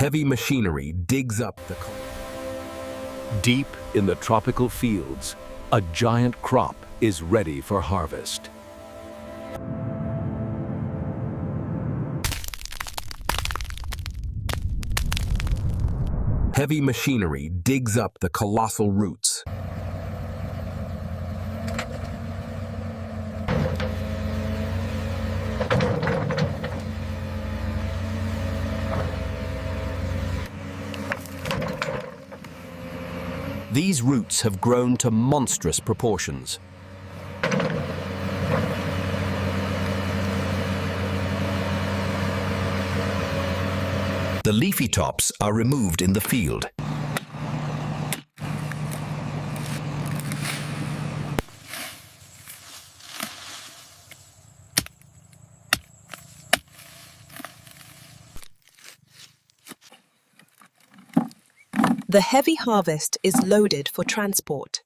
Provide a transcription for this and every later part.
Heavy machinery digs up the... Deep in the tropical fields, a giant crop is ready for harvest. Heavy machinery digs up the colossal roots. These roots have grown to monstrous proportions. The leafy tops are removed in the field. The heavy harvest is loaded for transport.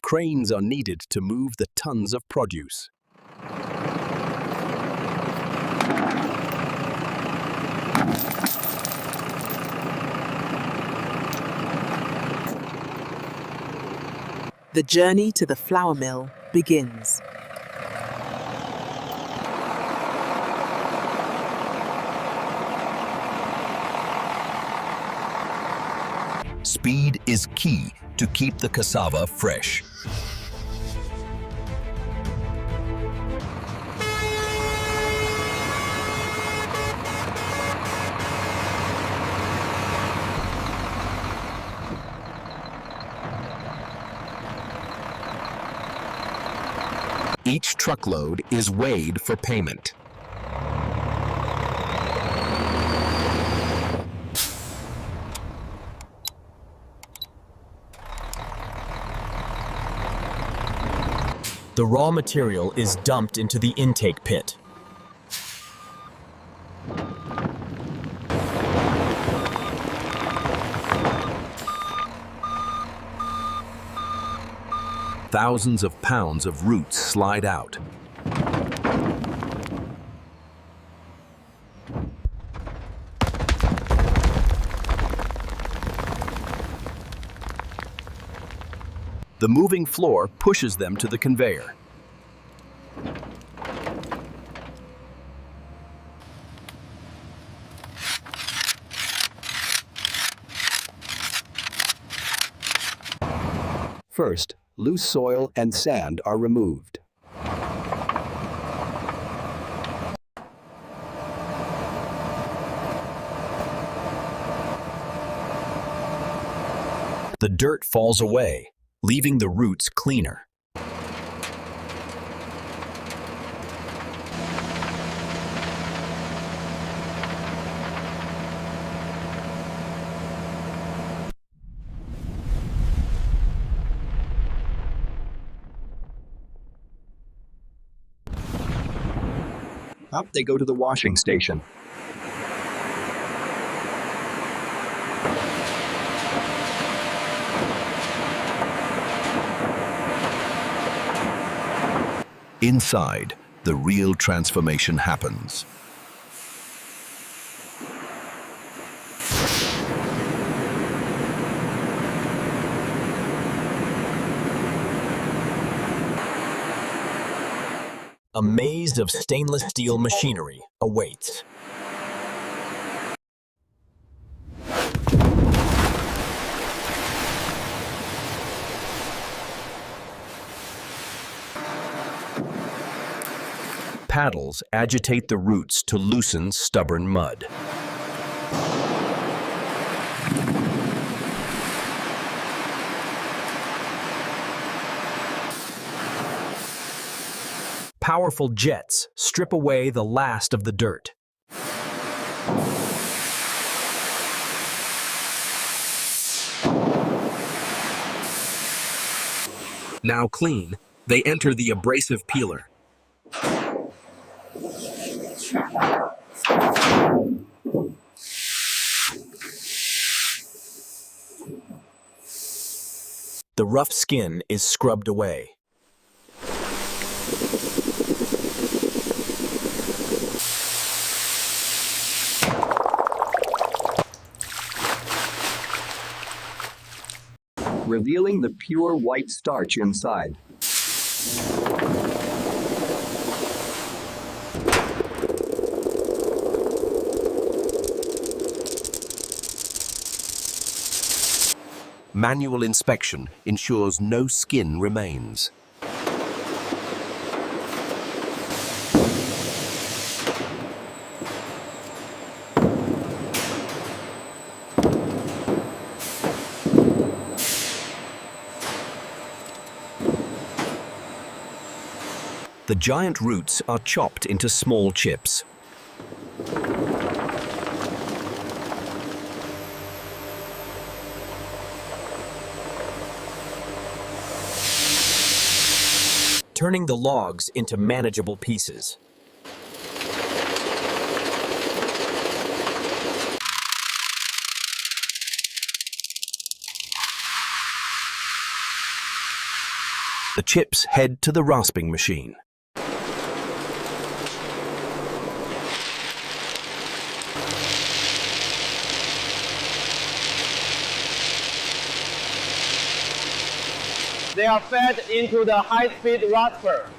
Cranes are needed to move the tons of produce. The journey to the flour mill begins. Speed is key to keep the cassava fresh. Each truckload is weighed for payment. The raw material is dumped into the intake pit. Thousands of pounds of roots slide out. The moving floor pushes them to the conveyor. First, loose soil and sand are removed. The dirt falls away, leaving the roots cleaner. Up they go to the washing station. Inside, the real transformation happens. A maze of stainless steel machinery awaits. Paddles agitate the roots to loosen stubborn mud. Powerful jets strip away the last of the dirt. Now clean, they enter the abrasive peeler. The rough skin is scrubbed away. revealing the pure white starch inside. Manual inspection ensures no skin remains. The giant roots are chopped into small chips. Turning the logs into manageable pieces. The chips head to the rasping machine. They are fed into the high-speed rasper.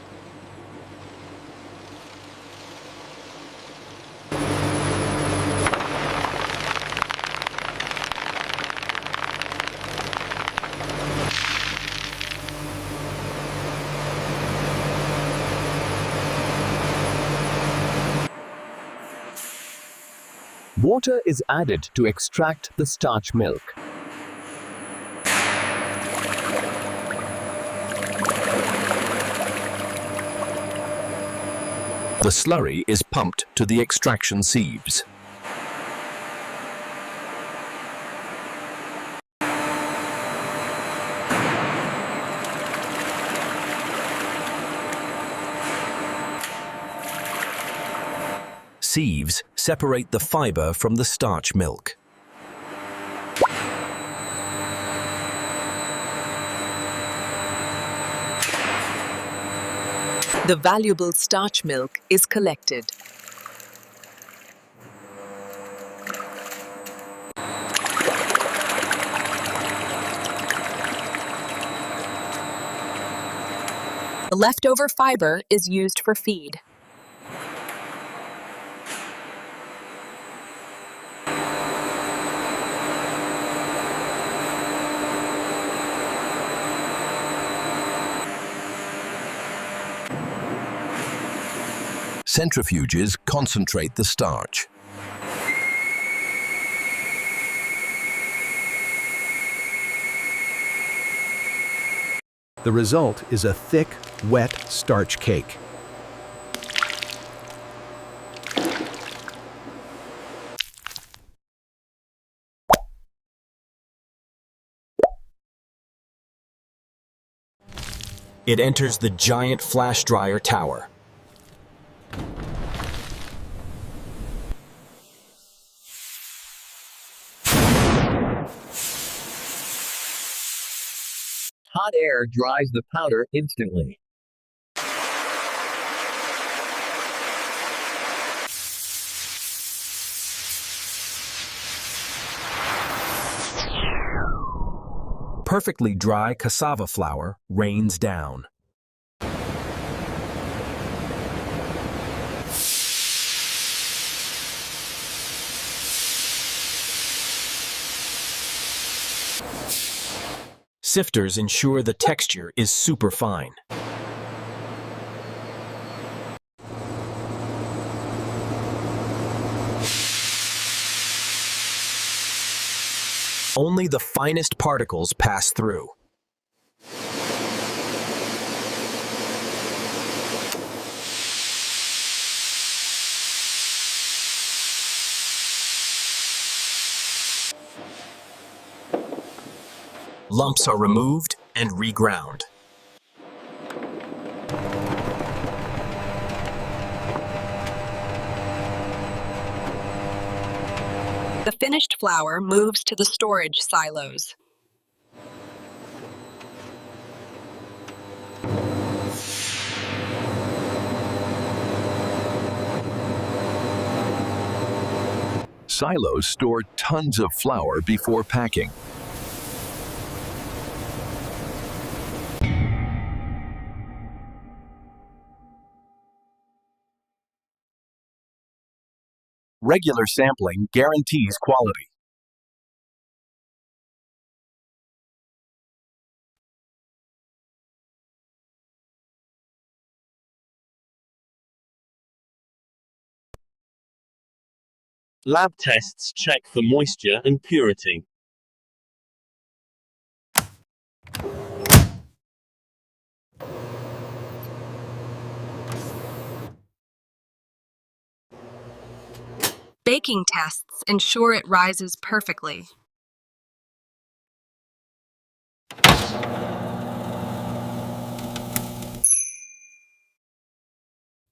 Water is added to extract the starch milk. The slurry is pumped to the extraction sieves. Sieves separate the fiber from the starch milk. The valuable starch milk is collected. The leftover fiber is used for feed. Centrifuges concentrate the starch. The result is a thick, wet starch cake. It enters the giant flash dryer tower. Hot air dries the powder instantly. Perfectly dry cassava flour rains down. Sifters ensure the texture is super fine. Only the finest particles pass through. Lumps are removed and reground. The finished flour moves to the storage silos. Silos store tons of flour before packing. Regular sampling guarantees quality. Lab tests check for moisture and purity. Baking tests ensure it rises perfectly.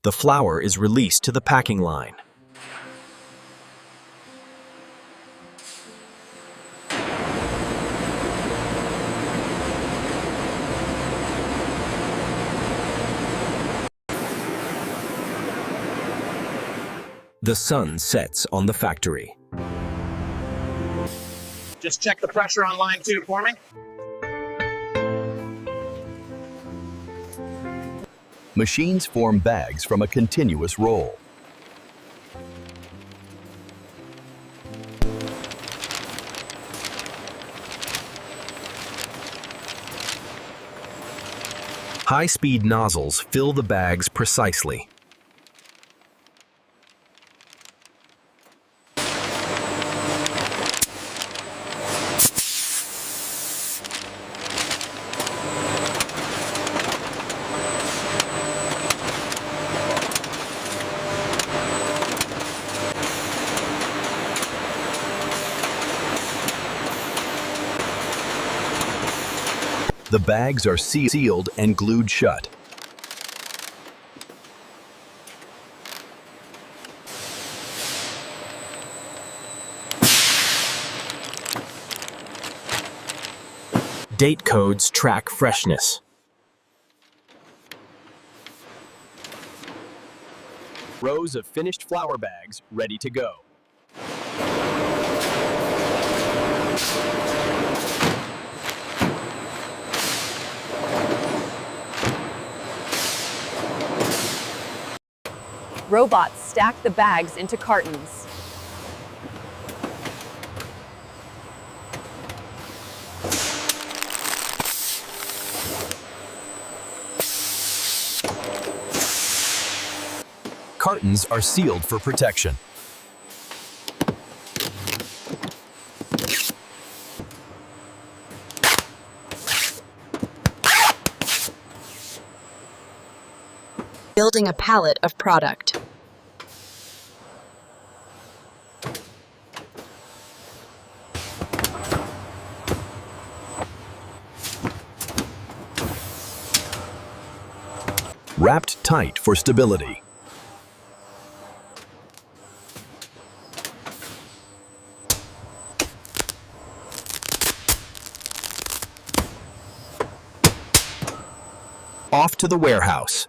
The flour is released to the packing line. The sun sets on the factory. Just check the pressure on line 2 for me. Machines form bags from a continuous roll. High-speed nozzles fill the bags precisely. The bags are sealed and glued shut. Date codes track freshness. Rows of finished flour bags ready to go. Robots stack the bags into cartons. Cartons are sealed for protection. Building a pallet of product. Wrapped tight for stability. Off to the warehouse.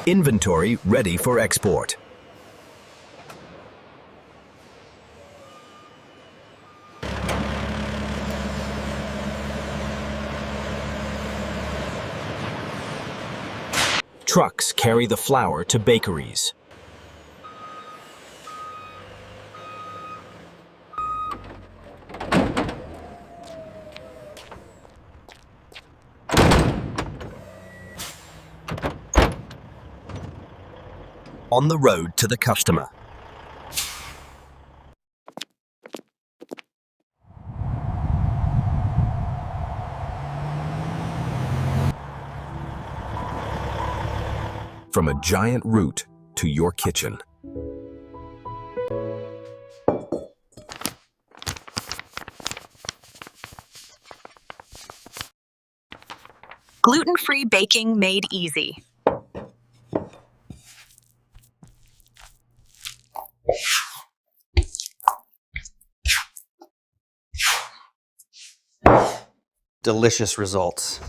Inventory ready for export. Trucks carry the flour to bakeries. On the road to the customer. From a giant root to your kitchen. Gluten-free baking made easy. Delicious results.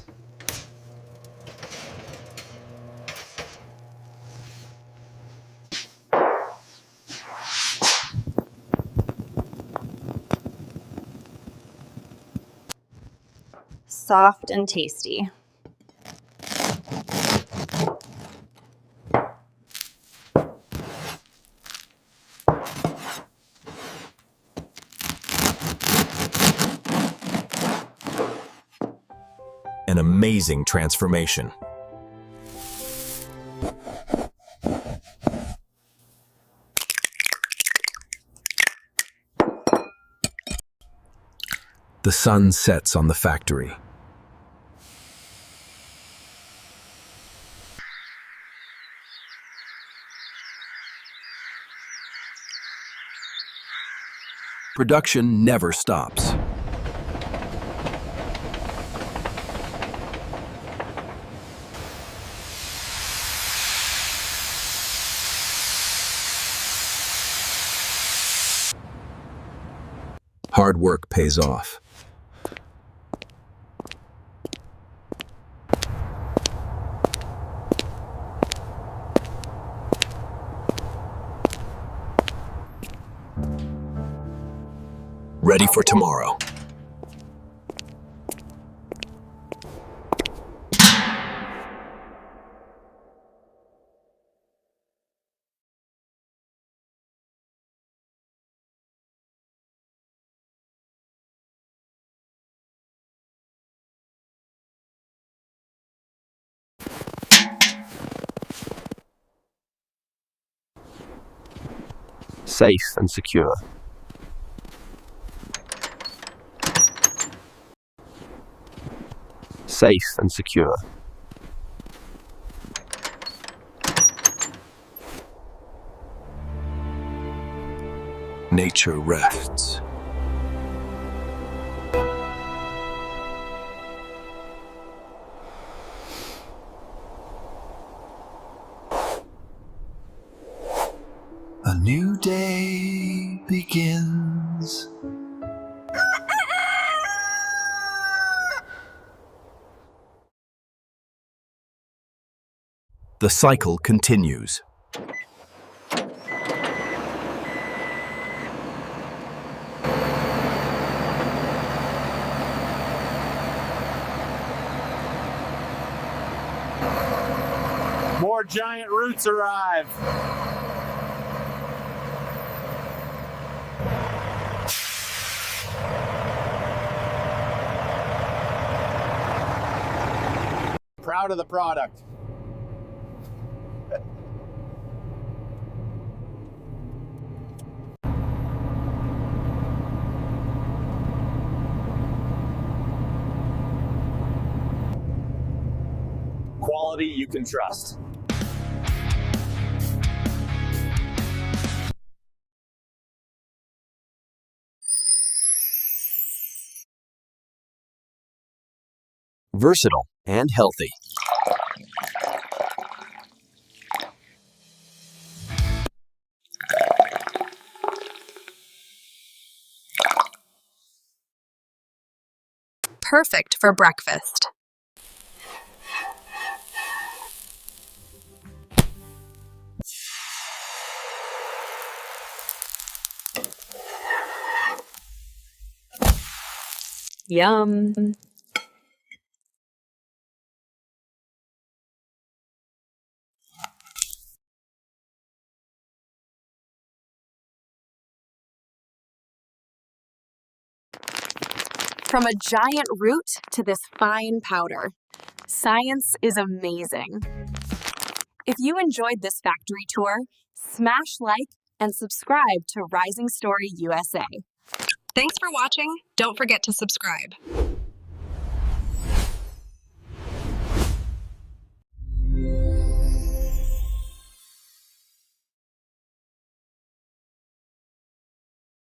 soft and tasty. An amazing transformation. The sun sets on the factory. Production never stops. Hard work pays off. Ready for tomorrow. Safe and secure. Safe and secure. Nature rests. A new day begins. The cycle continues. More giant roots arrive. Proud of the product. Quality you can trust. Versatile and healthy. Perfect for breakfast. Yum. From a giant root to this fine powder, science is amazing. If you enjoyed this factory tour, smash like and subscribe to Rising Story USA. Thanks for watching. Don't forget to subscribe.